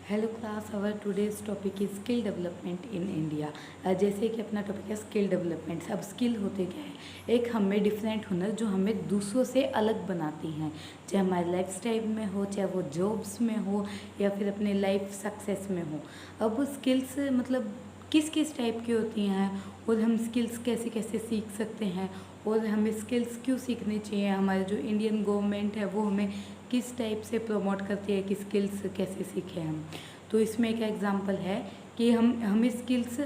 Hello class, our today's topic is skill development in India. जैसे कि अपना topic है स्किल डेवलपमेंट। अब स्किल होते क्या है? एक हमें डिफरेंट हुनर जो हमें दूसरों से अलग बनाती हैं, चाहे हमारे लाइफ स्टाइल में हो, चाहे वो जॉब्स में हो या फिर अपने लाइफ सक्सेस में हो। अब स्किल्स मतलब किस किस टाइप की होती हैं और हम स्किल्स कैसे कैसे सीख सकते हैं और हमें स्किल्स क्यों सीखनी चाहिए। हमारे जो इंडियन गवर्नमेंट है वो हमें किस टाइप से प्रमोट करती है कि स्किल्स कैसे सीखें हम। तो इसमें एक एग्जांपल है कि हम स्किल्स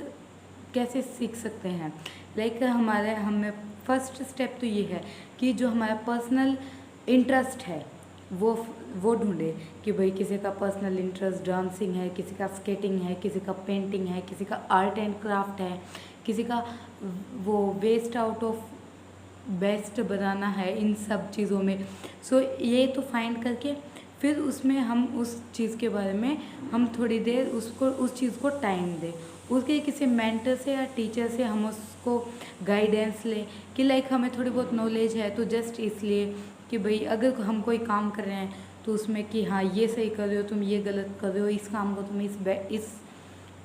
कैसे सीख सकते हैं। लाइक हमें फर्स्ट स्टेप तो ये है कि जो हमारा पर्सनल इंटरेस्ट है वो ढूंढे कि भाई किसी का पर्सनल इंटरेस्ट डांसिंग है, किसी का स्केटिंग है, किसी का पेंटिंग है, किसी का आर्ट एंड क्राफ्ट है, किसी का वो वेस्ट आउट ऑफ बेस्ट बनाना है, इन सब चीज़ों में। सो ये तो फाइंड करके फिर उसमें हम उस चीज़ के बारे में हम थोड़ी देर उसको उस चीज़ को टाइम दें। उसके किसी मेंटर से या टीचर से हम उसको गाइडेंस लें कि लाइक हमें थोड़ी बहुत नॉलेज है तो जस्ट इसलिए कि भाई अगर हम कोई काम कर रहे हैं तो उसमें कि हाँ ये सही कर रहे हो, तुम ये गलत कर रहे हो, इस काम को तुम इस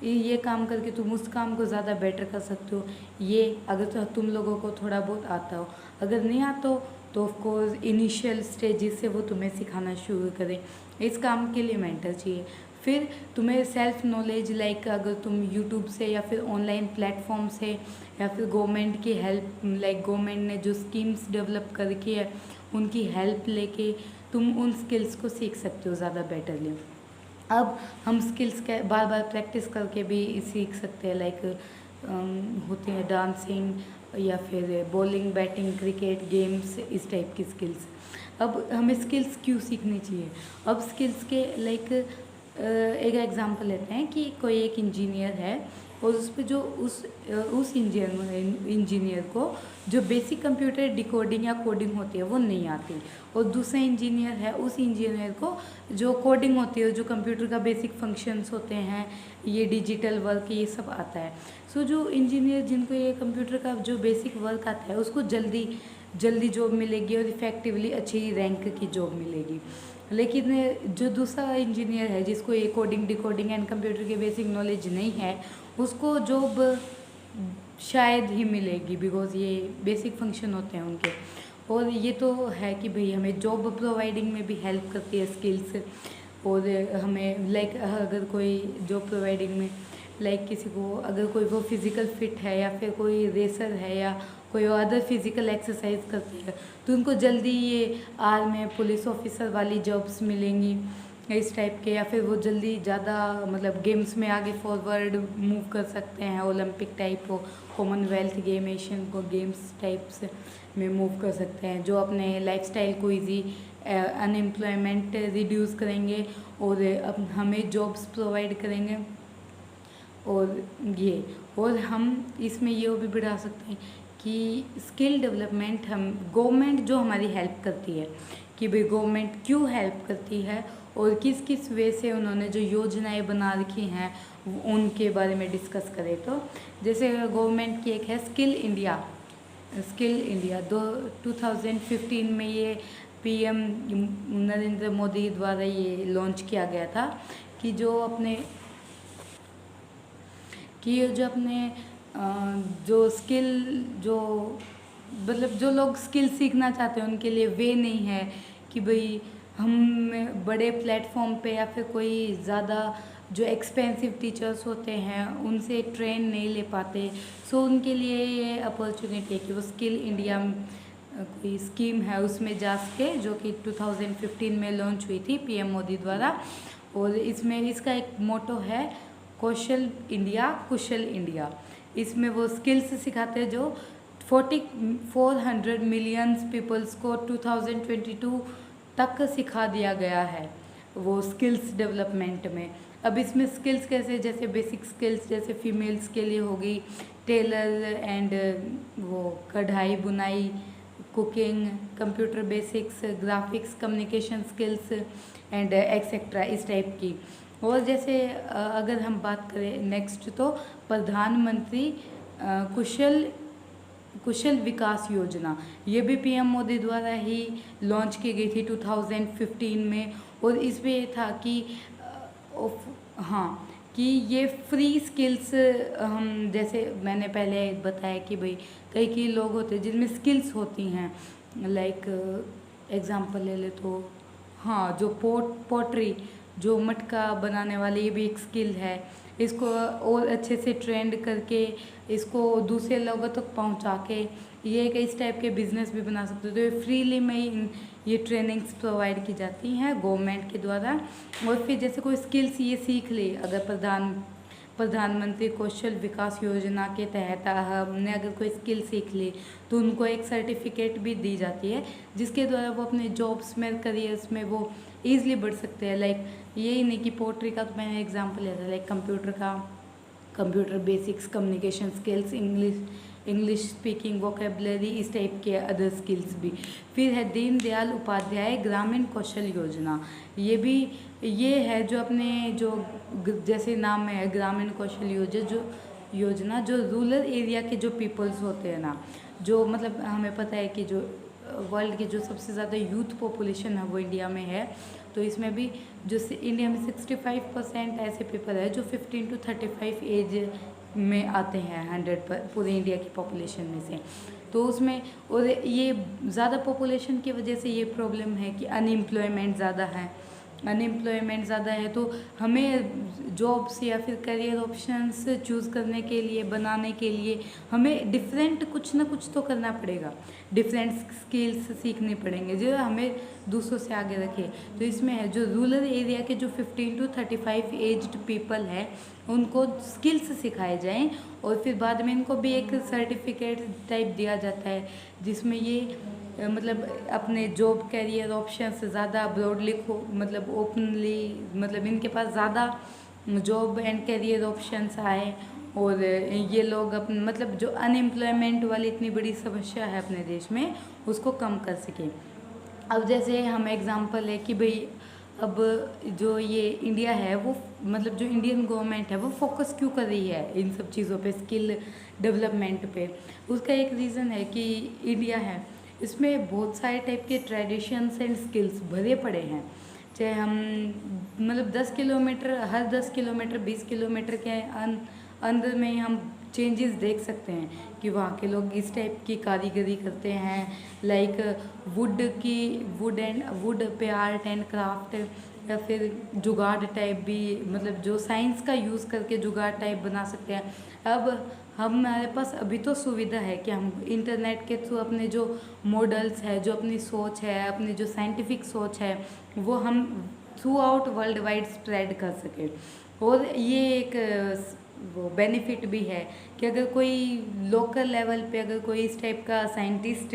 ये काम करके तुम उस काम को ज़्यादा बेटर कर सकते हो। ये अगर तो तुम लोगों को थोड़ा बहुत आता हो, अगर नहीं आता हो तो ऑफ कोर्स इनिशियल स्टेजेस से वो तुम्हें सिखाना शुरू करें। इस काम के लिए मेंटर चाहिए। फिर तुम्हें सेल्फ नॉलेज लाइक अगर तुम यूट्यूब से या फिर ऑनलाइन प्लेटफॉर्म से या फिर गवर्नमेंट की हेल्प, लाइक गवर्नमेंट ने जो स्कीम्स डेवलप करके है उनकी हेल्प लेके तुम उन स्किल्स को सीख सकते हो ज़्यादा बेटरली। अब हम स्किल्स के बार बार प्रैक्टिस करके भी सीख सकते हैं। लाइक होते हैं डांसिंग या फिर बॉलिंग, बैटिंग, क्रिकेट, गेम्स, इस टाइप की स्किल्स। अब हमें स्किल्स क्यों सीखनी चाहिए? अब स्किल्स के लाइक एक एग्जांपल लेते हैं कि कोई एक इंजीनियर है और उस पर जो उस इंजीनियर को जो बेसिक कंप्यूटर डिकोडिंग या कोडिंग होती है वो नहीं आती, और दूसरा इंजीनियर है, उस इंजीनियर को जो कोडिंग होती है, जो कंप्यूटर का बेसिक फंक्शंस होते हैं, ये डिजिटल वर्क, ये सब आता है। सो जो इंजीनियर जिनको ये कंप्यूटर का जो बेसिक वर्क आता है उसको जल्दी जल्दी जॉब मिलेगी और इफ़ेक्टिवली अच्छी रैंक की जॉब मिलेगी। लेकिन जो दूसरा इंजीनियर है जिसको ये कोडिंग, डिकोडिंग एंड कंप्यूटर के बेसिक नॉलेज नहीं है, उसको जॉब शायद ही मिलेगी, बिकॉज ये बेसिक फंक्शन होते हैं उनके। और ये तो है कि भाई हमें जॉब प्रोवाइडिंग में भी हेल्प करती है स्किल्स। और हमें लाइक अगर कोई जॉब प्रोवाइडिंग में लाइक किसी को अगर कोई वो फिज़िकल फिट है या फिर कोई रेसर है या कोई अदर फिज़िकल एक्सरसाइज करती है तो उनको जल्दी ये आर्मी, पुलिस ऑफिसर वाली जॉब्स मिलेंगी इस टाइप के। या फिर वो जल्दी ज़्यादा मतलब गेम्स में आगे फॉरवर्ड मूव कर सकते हैं, ओलंपिक टाइप हो, कॉमनवेल्थ गेम, एशियन को गेम्स टाइप्स में मूव कर सकते हैं, जो अपने लाइफस्टाइल को इजी अनएम्प्लॉयमेंट रिड्यूस करेंगे और अब हमें जॉब्स प्रोवाइड करेंगे। और हम इसमें ये भी बढ़ा सकते हैं कि स्किल डेवलपमेंट हम गवर्नमेंट जो हमारी हेल्प करती है कि भाई गवर्नमेंट क्यों हेल्प करती है और किस किस वे से उन्होंने जो योजनाएं बना रखी हैं उनके बारे में डिस्कस करें। तो जैसे गवर्नमेंट की एक है स्किल इंडिया 2015 में ये पीएम नरेंद्र मोदी द्वारा ये लॉन्च किया गया था कि जो अपने जो स्किल जो मतलब जो लोग स्किल सीखना चाहते हैं उनके लिए वे नहीं है कि भाई हम बड़े प्लेटफॉर्म पे या फिर कोई ज़्यादा जो एक्सपेंसिव टीचर्स होते हैं उनसे ट्रेन नहीं ले पाते। सो उनके लिए ये अपॉर्चुनिटी है कि वो स्किल इंडिया कोई स्कीम है उसमें जा सके, जो कि 2015 में लॉन्च हुई थी पीएम मोदी द्वारा। और इसमें इसका एक मोटो है कौशल इंडिया कुशल इंडिया। इसमें वो स्किल्स सिखाते हैं जो 400 मिलियंस पीपल्स को 2022 तक सिखा दिया गया है वो स्किल्स डेवलपमेंट में। अब इसमें स्किल्स कैसे, जैसे बेसिक स्किल्स जैसे फीमेल्स के लिए हो गई टेलर एंड वो कढ़ाई बुनाई, cooking, computer basics, graphics, communication skills and etcetera, इस टाइप की। और जैसे अगर हम बात करें नेक्स्ट तो प्रधानमंत्री कुशल विकास योजना, ये भी पीएम मोदी द्वारा ही लॉन्च की गई थी 2015 में। और इसमें ये था कि हाँ, कि ये फ्री स्किल्स हम, जैसे मैंने पहले बताया कि भाई कई कई लोग होते हैं जिनमें स्किल्स होती हैं, लाइक एग्जांपल ले ले तो हाँ, जो पोट्री, जो मटका बनाने वाली, ये भी एक स्किल है। इसको और अच्छे से ट्रेंड करके इसको दूसरे लोगों तक पहुंचा के ये एक इस टाइप के बिजनेस भी बना सकते हो। तो ये फ्रीली में ये ट्रेनिंग्स प्रोवाइड की जाती हैं गवर्नमेंट के द्वारा। और फिर जैसे कोई स्किल्स ये सीख ले, अगर प्रधानमंत्री कौशल विकास योजना के तहत हमने अगर कोई स्किल सीख ली तो उनको एक सर्टिफिकेट भी दी जाती है, जिसके द्वारा वो अपने जॉब्स में, करियर्स में वो ईजिली बढ़ सकते हैं। लाइक यही नहीं कि पोट्री का तो मैंने एग्जांपल लिया था, like computer basics, communication skills, English speaking, vocabulary, इस टाइप के अदर स्किल्स भी। फिर है दीनदयाल उपाध्याय ग्रामीण कौशल योजना। ये है जो अपने जो जैसे नाम में है ग्रामीण कौशल योजना जो रूरल एरिया के जो पीपल्स होते हैं ना, जो मतलब हमें पता है कि जो वर्ल्ड की जो सबसे ज़्यादा यूथ पॉपुलेशन है वो इंडिया में है। तो इसमें भी जो इंडिया में 65% ऐसे पीपल है जो 15 to 35 एज में आते हैं 100 पर पूरे इंडिया की पॉपुलेशन में से। तो उसमें और ये ज़्यादा पॉपुलेशन की वजह से ये प्रॉब्लम है कि अनएम्प्लॉयमेंट ज़्यादा है। तो हमें जॉब्स या फिर करियर ऑप्शंस चूज़ करने के लिए, बनाने के लिए हमें डिफरेंट कुछ ना कुछ तो करना पड़ेगा, डिफरेंट स्किल्स सीखने पड़ेंगे जो हमें दूसरों से आगे रखे। तो इसमें है जो रूरल एरिया के जो 15 to 35 एज्ड पीपल है उनको स्किल्स सिखाए जाएं और फिर बाद में इनको भी एक सर्टिफिकेट टाइप दिया जाता है जिसमें ये मतलब अपने जॉब कैरियर ऑप्शन से ज़्यादा ब्रॉडली मतलब ओपनली, मतलब इनके पास ज़्यादा जॉब एंड कैरियर ऑप्शंस आए और ये लोग अपने मतलब जो अनएम्प्लॉयमेंट वाली इतनी बड़ी समस्या है अपने देश में उसको कम कर सकें। अब जैसे हम एग्जांपल है कि भाई अब जो ये इंडिया है वो मतलब जो इंडियन गवर्नमेंट है वो फोकस क्यों कर रही है इन सब चीज़ों पे, स्किल डेवलपमेंट पे। उसका एक रीज़न है कि इंडिया है इसमें बहुत सारे टाइप के ट्रेडिशंस एंड स्किल्स भरे पड़े हैं। चाहे हम मतलब 10 किलोमीटर, हर 10 किलोमीटर 20 किलोमीटर के अंदर में हम चेंजेस देख सकते हैं कि वहाँ के लोग इस टाइप की कारीगरी करते हैं, लाइक वुड पे आर्ट एंड क्राफ्ट, या फिर जुगाड़ टाइप भी, मतलब जो साइंस का यूज़ करके जुगाड़ टाइप बना सकते हैं। अब हमारे पास अभी तो सुविधा है कि हम इंटरनेट के थ्रू अपने जो मॉडल्स है, जो अपनी सोच है, अपनी जो साइंटिफिक सोच है वो हम through out world wide spread कर सकें। और ये एक वो बेनिफिट भी है कि अगर कोई लोकल लेवल पे अगर कोई इस टाइप का साइंटिस्ट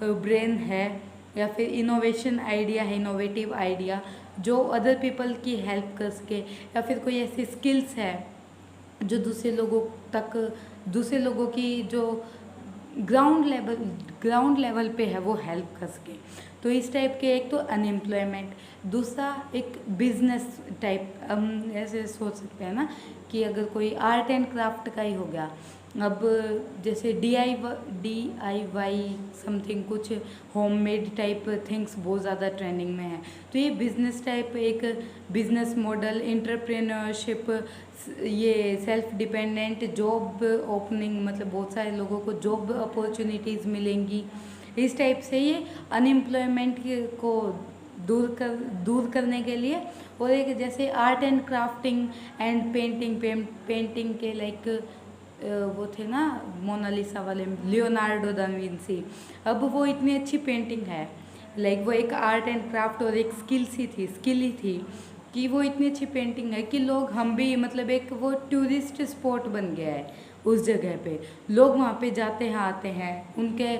ब्रेन है या फिर इनोवेशन आइडिया है, इनोवेटिव आइडिया जो अदर पीपल की हेल्प कर सके, या फिर कोई ऐसी स्किल्स है जो दूसरे लोगों की जो ग्राउंड लेवल पे है वो हेल्प कर सके। तो इस टाइप के एक तो अनएम्प्लॉयमेंट, दूसरा एक बिजनेस टाइप हम ऐसे सोच सकते हैं ना कि अगर कोई आर्ट एंड क्राफ्ट का ही हो गया, अब जैसे DIY समथिंग कुछ होममेड टाइप थिंग्स बहुत ज़्यादा ट्रेंडिंग में है। तो ये बिजनेस टाइप एक बिजनेस मॉडल, एंटरप्रेन्योरशिप, ये सेल्फ डिपेंडेंट जॉब ओपनिंग, मतलब बहुत सारे लोगों को जॉब अपॉर्चुनिटीज़ मिलेंगी। इस टाइप से ये अनएम्प्लॉयमेंट को दूर करने के लिए। और एक जैसे art and crafting and painting के लाइक वो थे ना मोनालिसा वाले लियोनार्डो दा विंसी, अब वो इतनी अच्छी पेंटिंग है, लाइक वो एक आर्ट एंड क्राफ्ट और एक स्किल ही थी कि वो इतनी अच्छी पेंटिंग है कि लोग हम भी मतलब एक वो टूरिस्ट स्पॉट बन गया है उस जगह पे, लोग वहाँ पे जाते हैं आते हैं उनके,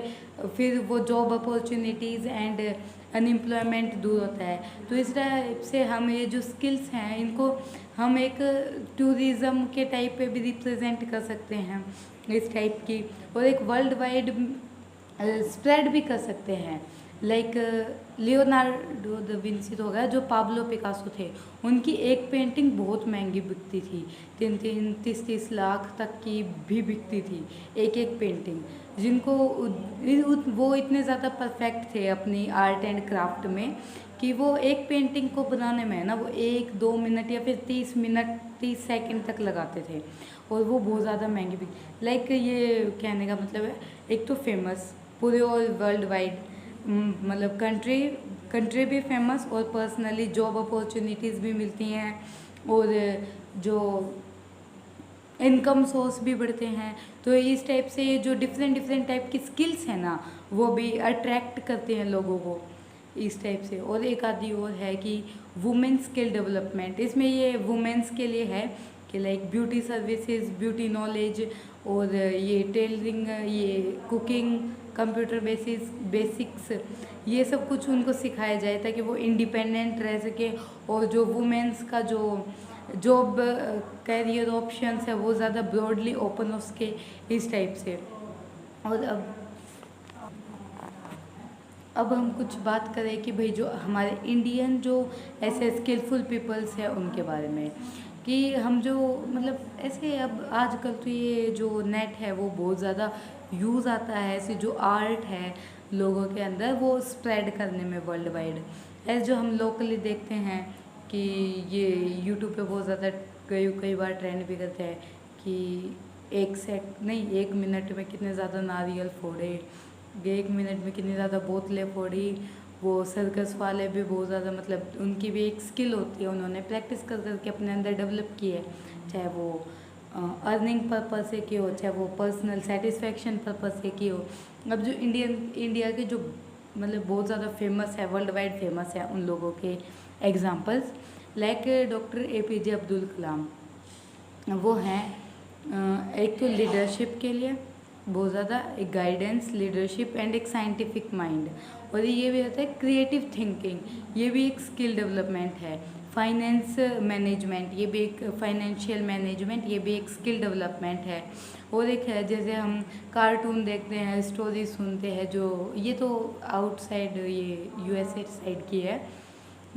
फिर वो जॉब अपॉर्चुनिटीज़ एंड अनएम्प्लॉयमेंट दूर होता है। तो इस टाइप से हम ये जो स्किल्स हैं इनको हम एक टूरिज़्म के टाइप पे भी रिप्रेजेंट कर सकते हैं इस टाइप की, और एक वर्ल्ड वाइड स्प्रेड भी कर सकते हैं। लाइक लियोनार्डो दा विंसी तो हो गया, जो पाब्लो पिकासो थे उनकी एक पेंटिंग बहुत महंगी बिकती थी, 30 लाख तक की भी बिकती थी एक पेंटिंग, जिनको वो इतने ज़्यादा परफेक्ट थे अपनी आर्ट एंड क्राफ्ट में कि वो एक पेंटिंग को बनाने में है ना वो 1-2 मिनट या फिर 30 मिनट 30 सेकंड तक लगाते थे, और वो बहुत ज़्यादा महंगी भी। लाइक ये कहने का मतलब है, एक तो फेमस पूरे और वर्ल्ड वाइड, मतलब कंट्री भी फेमस, और पर्सनली जॉब अपॉर्चुनिटीज़ भी मिलती हैं, और जो इनकम सोर्स भी बढ़ते हैं। तो इस टाइप से ये जो डिफरेंट डिफरेंट टाइप की स्किल्स हैं ना, वो भी अट्रैक्ट करते हैं लोगों को इस टाइप से। और एक आदि और है कि वुमेन स्किल डेवलपमेंट, इसमें ये वुमेन्स के लिए है कि like beauty services, beauty knowledge, और ये टेलरिंग, ये कुकिंग, कंप्यूटर बेसिक्स, ये सब कुछ उनको सिखाया जाए ताकि वो इंडिपेंडेंट रह सके, और जो वुमेन्स का जो जॉब कैरियर ऑप्शंस है वो ज़्यादा ब्रॉडली ओपन हो सके इस टाइप से। और अब हम कुछ बात करें कि भाई जो हमारे इंडियन जो ऐसे स्किलफुल पीपल्स हैं उनके बारे में, कि हम जो मतलब ऐसे अब आजकल तो ये जो नेट है वो बहुत ज़्यादा यूज़ आता है, ऐसे जो आर्ट है लोगों के अंदर वो स्प्रेड करने में वर्ल्ड वाइड। ऐसे जो हम लोकली देखते हैं कि ये यूट्यूब पे बहुत ज़्यादा कई बार ट्रेंड भी करते हैं कि 1 मिनट में कितने ज़्यादा नारियल फोड़े, 1 मिनट में कितनी ज़्यादा बोतलें फोड़ी। वो सर्कस वाले भी बहुत ज़्यादा, मतलब उनकी भी एक स्किल होती है, उन्होंने प्रैक्टिस कर करके अपने अंदर डेवलप की है, चाहे वो अर्निंग पर्पज़ से की हो, चाहे वो पर्सनल सेटिस्फेक्शन पर्पज़ से की हो। अब जो इंडिया के जो मतलब बहुत ज़्यादा फेमस है, वर्ल्ड वाइड फेमस है, उन लोगों के examples like doctor APJ Abdul Kalam, वो हैं एक तो लीडरशिप के लिए बहुत ज़्यादा, एक गाइडेंस, लीडरशिप एंड एक साइंटिफिक माइंड, और ये भी होता है क्रिएटिव थिंकिंग, ये भी एक स्किल डेवलपमेंट है। फाइनेंस मैनेजमेंट, ये भी एक फाइनेंशियल मैनेजमेंट, ये भी एक स्किल डेवलपमेंट है। और एक है जैसे हम कार्टून देखते हैं, स्टोरी सुनते हैं, जो ये तो आउटसाइड ये USA साइड की है,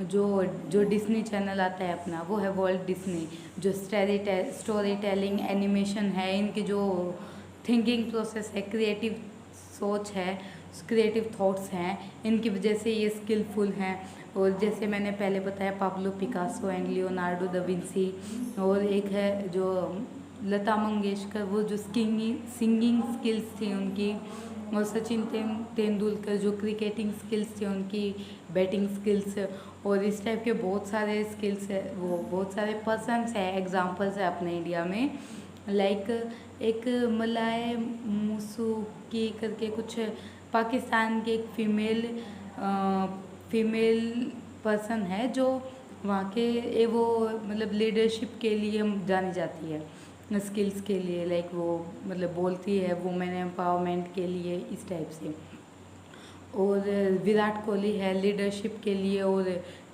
जो डिस्नी चैनल आता है अपना, वो है वर्ल्ड डिस्नी, जो स्टोरी टेलिंग एनिमेशन है, इनकी जो थिंकिंग प्रोसेस है, क्रिएटिव सोच है, क्रिएटिव थॉट्स हैं, इनकी वजह से ये स्किलफुल हैं। और जैसे मैंने पहले बताया Pablo Picasso and Leonardo da Vinci, और एक है जो लता मंगेशकर, वो जो सिंगिंग स्किल्स थी उनकी, और सचिन तेंदुलकर जो क्रिकेटिंग स्किल्स थी उनकी, बैटिंग स्किल्स, और इस टाइप के बहुत सारे स्किल्स है, वो बहुत सारे पर्सन्स हैं, एग्जांपल्स है अपने इंडिया में। लाइक एक मलाय मुसुकी करके कुछ पाकिस्तान की एक फीमेल पर्सन है जो वहाँ के वो मतलब लीडरशिप के लिए जानी जाती है, स्किल्स के लिए, लाइक वो मतलब बोलती है वुमेन एम्पावरमेंट के लिए इस टाइप से। और विराट कोहली है लीडरशिप के लिए, और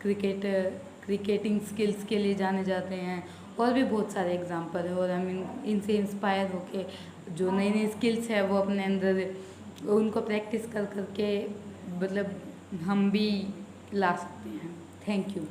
क्रिकेटिंग स्किल्स के लिए जाने जाते हैं, और भी बहुत सारे एग्जांपल है। और हम इनसे इंस्पायर होके जो नई नई स्किल्स है वो अपने अंदर उनको प्रैक्टिस कर करके मतलब हम भी ला सकते हैं। Thank you.